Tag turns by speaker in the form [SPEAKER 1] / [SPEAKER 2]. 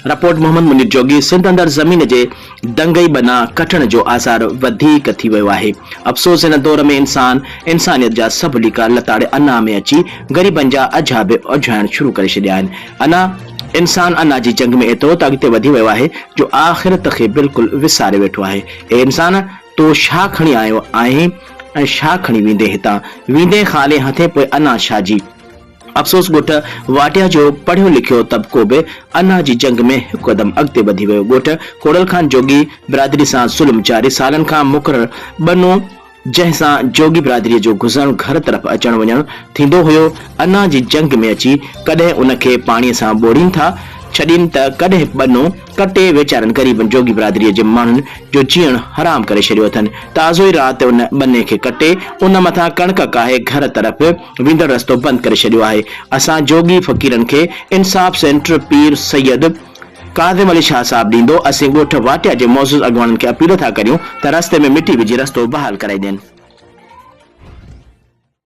[SPEAKER 1] Report Mohammad Munir जोगी सिंध अंदर ज़मीन जे दंगई बना कटण जो आसार वधीक थी वियो आहे। अफ़सोस इन दौर में इंसानियत जा सभु लीका लताड़े अना में अची ग़रीबनि जा अझा बि उझाइण शुरू करे छॾिया आहिनि। अना इंसान अना जी जंग में एतिरो त अॻिते वधी वियो आहे जो आख़िरत खे बिल्कुलु विसारे वेठो आहे। ए इंसान तो छा खणी आयो आहे ऐं छा खणी वेंदे हितां वेंदे खाली हथे पोइ अना छा जी। अफ़सोस ॻोठ वाटिया जो पढ़ियो लिखियो तबिको बि अना जी जंग में हिकु क़दम अॻिते वधी वियो। ॻोठ खोड़ल खान जोगी बिरादरी सां ज़ुल्म जारी सालनि खां मुक़रर बनो जंहिंसां जोगी बिरादरीअ जो गुज़रण घर तरफ़ अचण वञण थींदो हुयो। अना जी जंग में अची कॾहिं उनखे पाणीअ सां ॿोड़ीनि था छॾीनि त कॾहिं बनो कटे वेचारनि ग़रीबनि जोगी बिरादरीअ जे माण्हुनि जो जीअण हराम करे छॾियो अथनि। ताज़ो ई राति उन बने खे कटे उन मथां कणक काहे घर तरफ़ वेंदड़ रस्तो बंदि करे छॾियो आहे। असां जोगी फ़क़ीरनि खे इंसाफ़ सेंटर पीर सैयद काज़िम अली शाह साहब ॾींदो। असीं ॻोठ वाटिया जे मौजूद अॻवाननि खे अपील था करियूं त रस्ते में मिटी विझी रस्तो बहाल कराए ॾियनि।